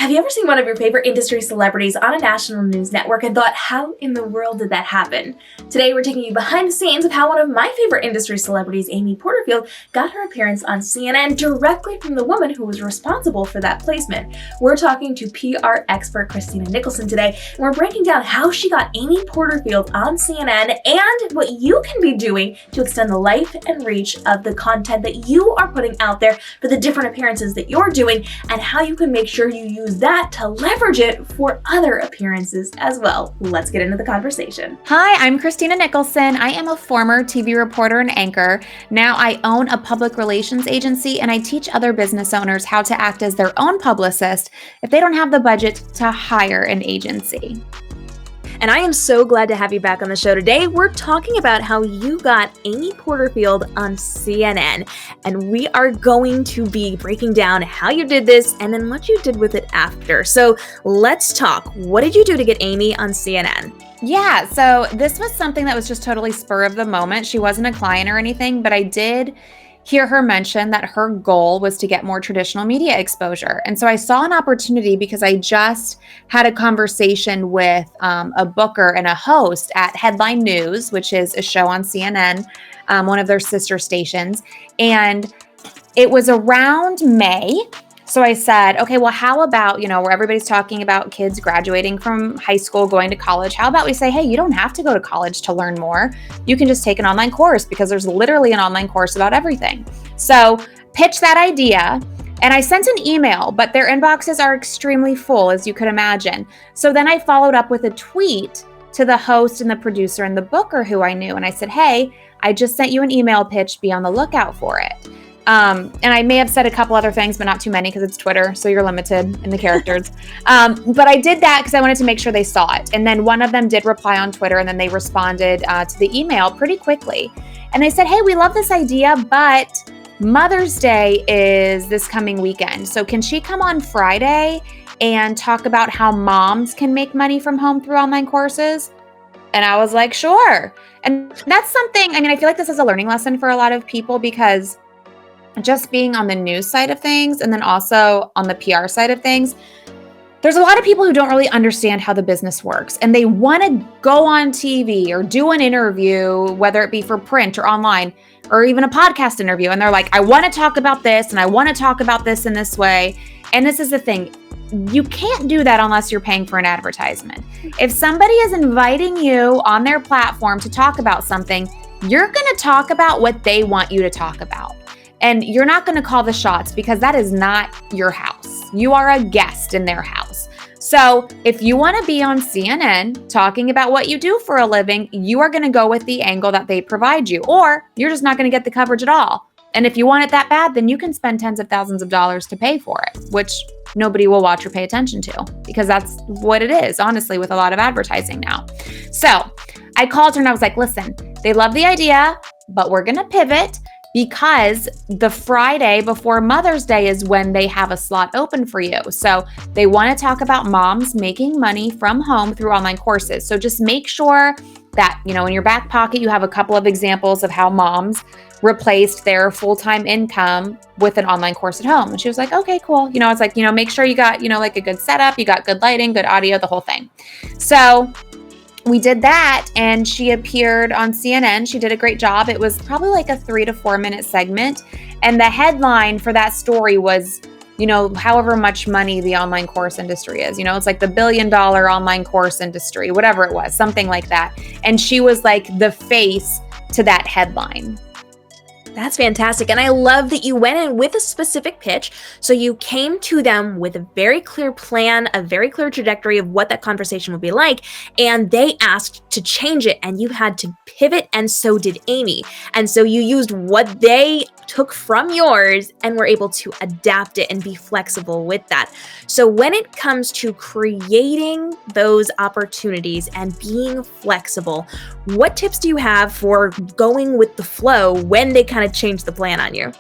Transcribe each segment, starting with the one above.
Have you ever seen one of your favorite industry celebrities on a national news network and thought, how in the world did that happen? Today, we're taking you behind the scenes of how one of my favorite industry celebrities, Amy Porterfield, got her appearance on CNN directly from the woman who was responsible for that placement. We're talking to PR expert Christina Nicholson today, and we're breaking down how she got Amy Porterfield on CNN and what you can be doing to extend the life and reach of the content that you are putting out there for the different appearances that you're doing, and how you can make sure you use that to leverage it for other appearances as well. Let's get into the conversation. Hi, I'm Christina Nicholson. I am a former TV reporter and anchor. Now I own a public relations agency, and I teach other business owners how to act as their own publicist if they don't have the budget to hire an agency. And I am so glad to have you back on the show today. We're talking about how you got Amy Porterfield on CNN. And we are going to be breaking down how you did this and then what you did with it after. So let's talk. What did you do to get Amy on CNN? Yeah, so this was something that was just totally spur of the moment. She wasn't a client or anything, but I did hear her mention that her goal was to get more traditional media exposure. And so I saw an opportunity because I just had a conversation with a booker and a host at Headline News, which is a show on CNN, one of their sister stations. And it was around May. So I said, okay, well, how about, where everybody's talking about kids graduating from high school, going to college, how about we say, hey, you don't have to go to college to learn more. You can just take an online course because there's literally an online course about everything. So pitch that idea. And I sent an email, but their inboxes are extremely full, as you could imagine. So then I followed up with a tweet to the host and the producer and the booker who I knew. And I said, hey, I just sent you an email pitch. Be on the lookout for it. And I may have said a couple other things, but not too many because it's Twitter, so you're limited in the characters. But I did that because I wanted to make sure they saw it. And then one of them did reply on Twitter, and then they responded to the email pretty quickly. And they said, hey, we love this idea, but Mother's Day is this coming weekend. So can she come on Friday and talk about how moms can make money from home through online courses? And I was like, sure. And that's something, I feel like this is a learning lesson for a lot of people because just being on the news side of things and then also on the PR side of things, there's a lot of people who don't really understand how the business works, and they want to go on TV or do an interview, whether it be for print or online or even a podcast interview. And they're like, I want to talk about this and I want to talk about this in this way. And this is the thing. You can't do that unless you're paying for an advertisement. If somebody is inviting you on their platform to talk about something, you're going to talk about what they want you to talk about. And you're not going to call the shots because that is not your house. You are a guest in their house. So if you want to be on CNN talking about what you do for a living, you are going to go with the angle that they provide you, or you're just not going to get the coverage at all. And if you want it that bad, then you can spend tens of thousands of dollars to pay for it, which nobody will watch or pay attention to because that's what it is, honestly, with a lot of advertising now. So I called her and I was like, listen, they love the idea, but we're going to pivot because the Friday before Mother's Day is when they have a slot open for you. So they want to talk about moms making money from home through online courses. So just make sure that, in your back pocket, you have a couple of examples of how moms replaced their full-time income with an online course at home. And she was like, okay, cool. It's like, make sure you got, like a good setup, you got good lighting, good audio, the whole thing. So we did that, and she appeared on CNN. She did a great job. It was probably like a 3 to 4 minute segment. And the headline for that story was, however much money the online course industry is. It's like the $1 billion online course industry, whatever it was, something like that. And she was like the face to that headline. That's fantastic. And I love that you went in with a specific pitch. So you came to them with a very clear plan, a very clear trajectory of what that conversation would be like. And they asked to change it, and you had to pivot, and so did Amy. And so you used what they took from yours and were able to adapt it and be flexible with that. So when it comes to creating those opportunities and being flexible, what tips do you have for going with the flow when they kind of change the plan on you?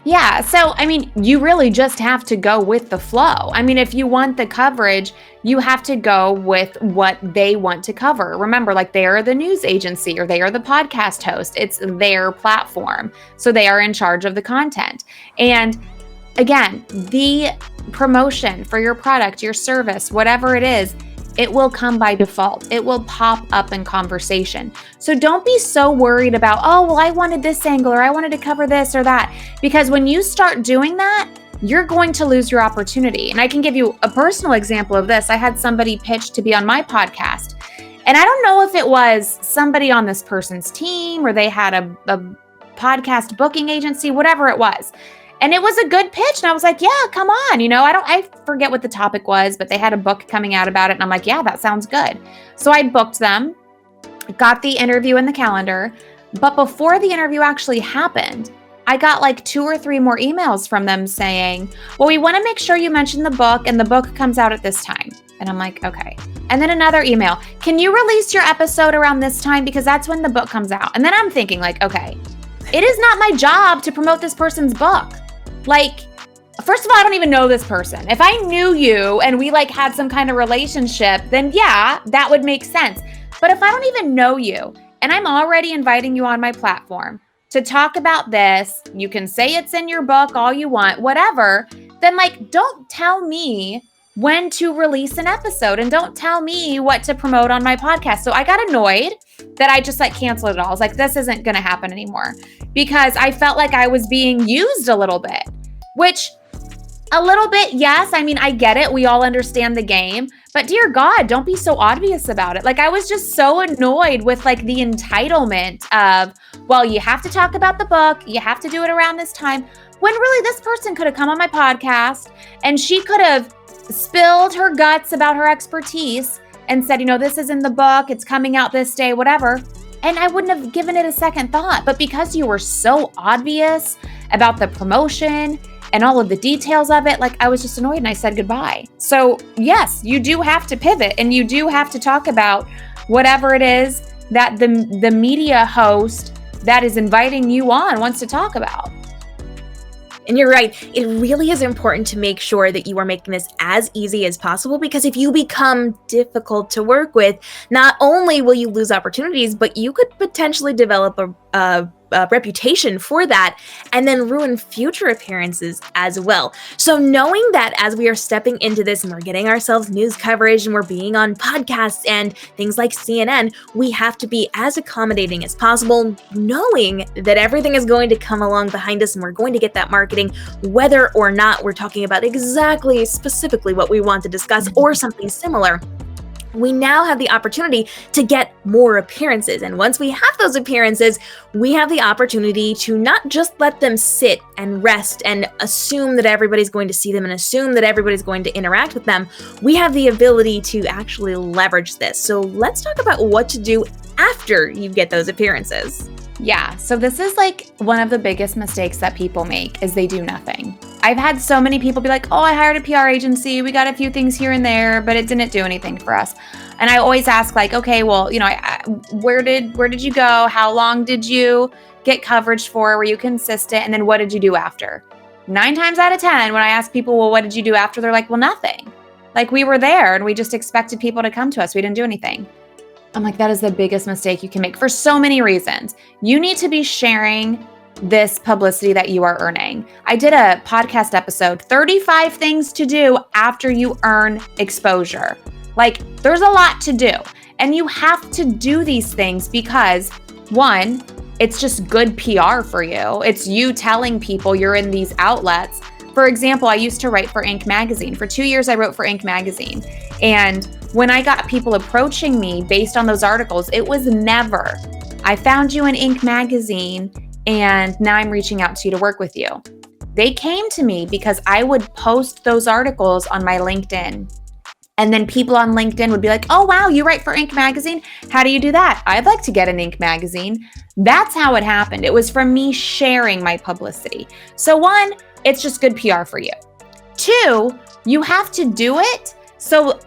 Yeah. So, you really just have to go with the flow. If you want the coverage, you have to go with what they want to cover. Remember, they are the news agency or they are the podcast host. It's their platform. So they are in charge of the content. And again, the promotion for your product, your service, whatever it is, it will come by default. It will pop up in conversation. So don't be so worried about, oh, well, I wanted this angle or I wanted to cover this or that. Because when you start doing that, you're going to lose your opportunity. And I can give you a personal example of this. I had somebody pitch to be on my podcast. And I don't know if it was somebody on this person's team or they had a podcast booking agency, whatever it was. And it was a good pitch. And I was like, yeah, come on. I forget what the topic was, but they had a book coming out about it. And I'm like, yeah, that sounds good. So I booked them, got the interview in the calendar. But before the interview actually happened, I got like 2 or 3 more emails from them saying, well, we want to make sure you mention the book and the book comes out at this time. And I'm like, okay. And then another email, can you release your episode around this time? Because that's when the book comes out. And then I'm thinking like, okay, it is not my job to promote this person's book. Like, first of all, I don't even know this person. If I knew you and we like had some kind of relationship, then yeah, that would make sense. But if I don't even know you and I'm already inviting you on my platform to talk about this, you can say it's in your book all you want, whatever, then like, don't tell me when to release an episode and don't tell me what to promote on my podcast. So I got annoyed that I just like canceled it all. I was like, this isn't going to happen anymore because I felt like I was being used a little bit, which a little bit, yes. I mean, I get it. We all understand the game, but dear God, don't be so obvious about it. Like I was just so annoyed with like the entitlement of, well, you have to talk about the book. You have to do it around this time. When really this person could have come on my podcast and she could have spilled her guts about her expertise and said, this is in the book, it's coming out this day, whatever. And I wouldn't have given it a second thought. But because you were so obvious about the promotion and all of the details of it, like I was just annoyed and I said goodbye. So yes, you do have to pivot and you do have to talk about whatever it is that the media host that is inviting you on wants to talk about. And you're right. It really is important to make sure that you are making this as easy as possible, because if you become difficult to work with, not only will you lose opportunities, but you could potentially develop a reputation for that and then ruin future appearances as well. So knowing that as we are stepping into this and we're getting ourselves news coverage and we're being on podcasts and things like CNN, we have to be as accommodating as possible, knowing that everything is going to come along behind us and we're going to get that marketing, whether or not we're talking about exactly specifically what we want to discuss or something similar. We now have the opportunity to get more appearances. And once we have those appearances, we have the opportunity to not just let them sit and rest and assume that everybody's going to see them and assume that everybody's going to interact with them. We have the ability to actually leverage this. So let's talk about what to do after you get those appearances. Yeah, so this is like one of the biggest mistakes that people make is they do nothing. I've had so many people be like, oh, I hired a PR agency. We got a few things here and there, but it didn't do anything for us. And I always ask like, okay, well, where did you go? How long did you get coverage for? Were you consistent? And then what did you do after? 9 times out of 10, when I ask people, well, what did you do after? They're like, well, nothing. Like we were there and we just expected people to come to us. We didn't do anything. I'm like, that is the biggest mistake you can make for so many reasons. You need to be sharing this publicity that you are earning. I did a podcast episode, 35 things to do after you earn exposure. Like there's a lot to do and you have to do these things because 1, it's just good PR for you. It's you telling people you're in these outlets. For example, I used to write for Inc. magazine. For 2 years, I wrote for Inc. magazine. And when I got people approaching me based on those articles, it was never, I found you in Inc. magazine and now I'm reaching out to you to work with you. They came to me because I would post those articles on my LinkedIn. And then people on LinkedIn would be like, oh, wow, you write for Inc. magazine? How do you do that? I'd like to get an Inc. magazine. That's how it happened. It was from me sharing my publicity. So 1, it's just good PR for you. 2, you have to do it so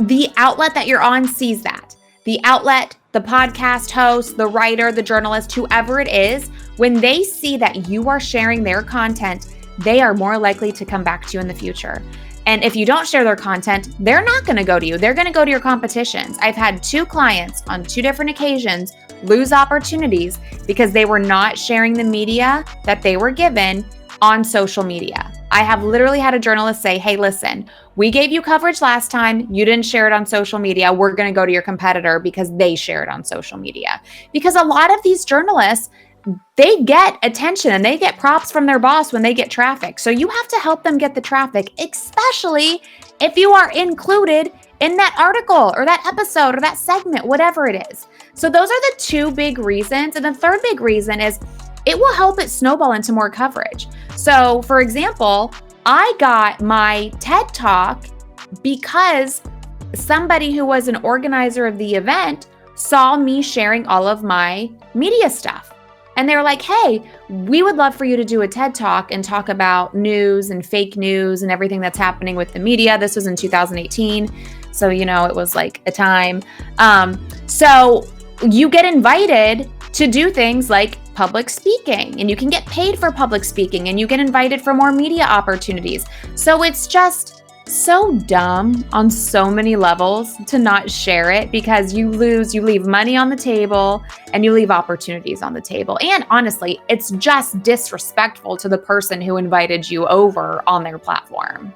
the outlet that you're on sees that. The outlet, the podcast host, the writer, the journalist, whoever it is, when they see that you are sharing their content, they are more likely to come back to you in the future. And if you don't share their content, they're not going to go to you. They're going to go to your competitions. I've had 2 clients on 2 different occasions lose opportunities because they were not sharing the media that they were given on social media. I have literally had a journalist say, hey, listen, we gave you coverage last time. You didn't share it on social media. We're going to go to your competitor because they share it on social media. Because a lot of these journalists, they get attention and they get props from their boss when they get traffic. So you have to help them get the traffic, especially if you are included in that article or that episode or that segment, whatever it is. So those are the two big reasons. And the third big reason is it will help it snowball into more coverage. So for example, I got my TED Talk because somebody who was an organizer of the event saw me sharing all of my media stuff. And they were like, hey, we would love for you to do a TED Talk and talk about news and fake news and everything that's happening with the media. This was in 2018. So, it was like a time. So you get invited to do things like public speaking, and you can get paid for public speaking, and you get invited for more media opportunities. So it's just so dumb on so many levels to not share it, because you leave money on the table and you leave opportunities on the table. And honestly, it's just disrespectful to the person who invited you over on their platform.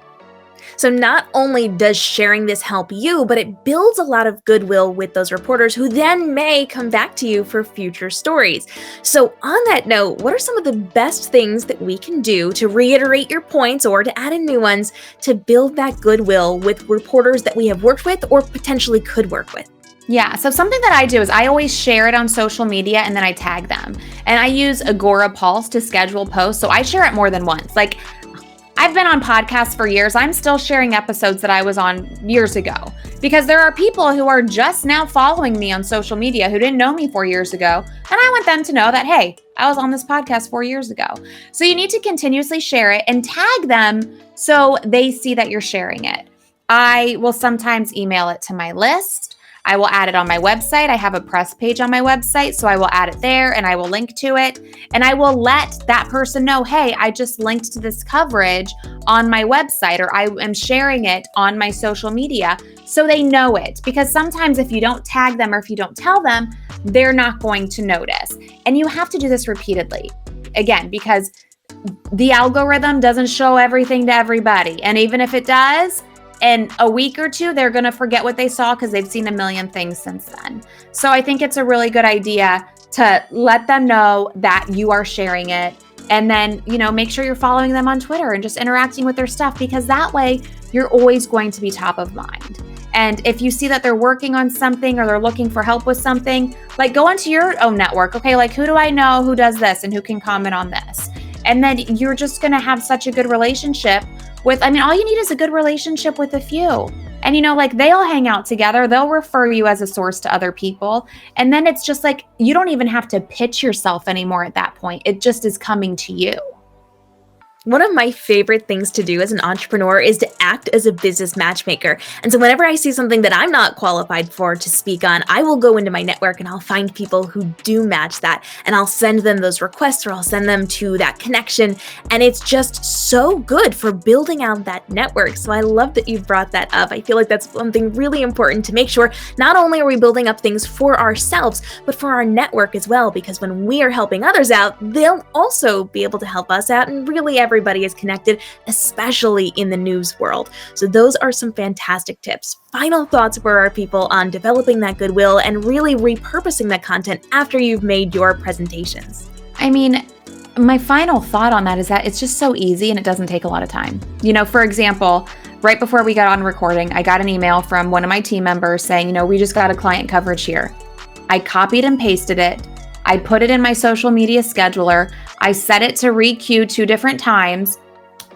So not only does sharing this help you, but it builds a lot of goodwill with those reporters who then may come back to you for future stories. So on that note, what are some of the best things that we can do to reiterate your points or to add in new ones to build that goodwill with reporters that we have worked with or potentially could work with? Yeah, so something that I do is I always share it on social media and then I tag them. And I use Agora Pulse to schedule posts, so I share it more than once. Like, I've been on podcasts for years. I'm still sharing episodes that I was on years ago, because there are people who are just now following me on social media who didn't know me 4 years ago. And I want them to know that, hey, I was on this podcast 4 years ago. So you need to continuously share it and tag them so they see that you're sharing it. I will sometimes email it to my list. I will add it on my website. I have a press page on my website, so I will add it there and I will link to it. And I will let that person know, hey, I just linked to this coverage on my website, or I am sharing it on my social media, so they know it. Because sometimes if you don't tag them or if you don't tell them, they're not going to notice. And you have to do this repeatedly. Again, because the algorithm doesn't show everything to everybody. And even if it does, in a week or two, they're going to forget what they saw because they've seen a million things since then. So I think it's a really good idea to let them know that you are sharing it. And then, make sure you're following them on Twitter and just interacting with their stuff, because that way you're always going to be top of mind. And if you see that they're working on something or they're looking for help with something, like go into your own network. Okay, like who do I know who does this and who can comment on this? And then you're just going to have such a good relationship with, all you need is a good relationship with a few. And, they all hang out together. They'll refer you as a source to other people. And then it's just like, you don't even have to pitch yourself anymore at that point. It just is coming to you. One of my favorite things to do as an entrepreneur is to act as a business matchmaker. And so whenever I see something that I'm not qualified for to speak on, I will go into my network and I'll find people who do match that. And I'll send them those requests, or I'll send them to that connection. And it's just so good for building out that network. So I love that you brought that up. I feel like that's something really important to make sure not only are we building up things for ourselves, but for our network as well. Because when we are helping others out, they'll also be able to help us out, and really everybody is connected, especially in the news world. So those are some fantastic tips. Final thoughts for our people on developing that goodwill and really repurposing that content after you've made your presentations. My final thought on that is that it's just so easy and it doesn't take a lot of time. For example, right before we got on recording, I got an email from one of my team members saying, we just got a client coverage here. I copied and pasted it. I put it in my social media scheduler. I set it to re-queue 2 different times,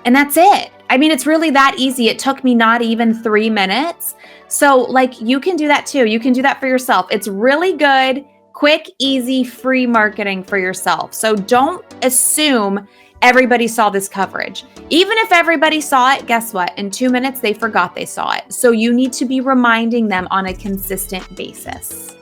and that's it. It's really that easy. It took me not even 3 minutes. So you can do that too. You can do that for yourself. It's really good, quick, easy, free marketing for yourself. So don't assume everybody saw this coverage. Even if everybody saw it, guess what? In 2 minutes, they forgot they saw it. So you need to be reminding them on a consistent basis.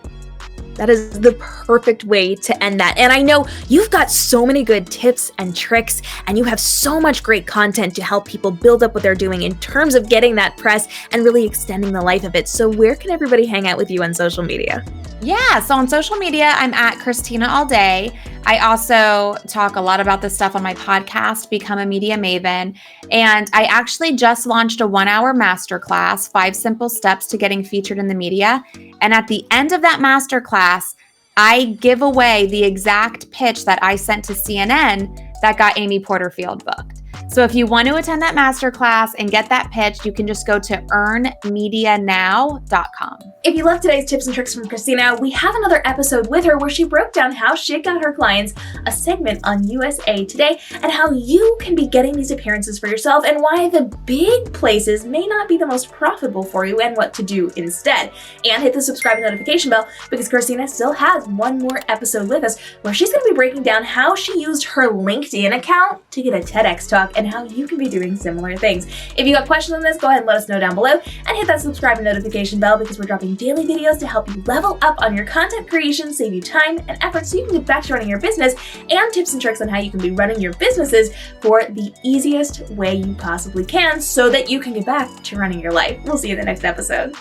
That is the perfect way to end that. And I know you've got so many good tips and tricks, and you have so much great content to help people build up what they're doing in terms of getting that press and really extending the life of it. So where can everybody hang out with you on social media? Yeah, so on social media, I'm at Christina All Day. I also talk a lot about this stuff on my podcast, Become a Media Maven. And I actually just launched a 1-hour masterclass, 5 simple steps to getting featured in the media. And at the end of that masterclass, I give away the exact pitch that I sent to CNN that got Amy Porterfield booked. So if you want to attend that masterclass and get that pitch, you can just go to earnmedianow.com. If you love today's tips and tricks from Christina, we have another episode with her where she broke down how she got her clients a segment on USA Today and how you can be getting these appearances for yourself and why the big places may not be the most profitable for you and what to do instead. And hit the subscribe and notification bell because Christina still has one more episode with us where she's going to be breaking down how she used her LinkedIn account to get a TEDx talk and how you can be doing similar things. If you got questions on this, go ahead and let us know down below and hit that subscribe and notification bell because we're dropping daily videos to help you level up on your content creation, save you time and effort so you can get back to running your business, and tips and tricks on how you can be running your businesses for the easiest way you possibly can so that you can get back to running your life. We'll see you in the next episode.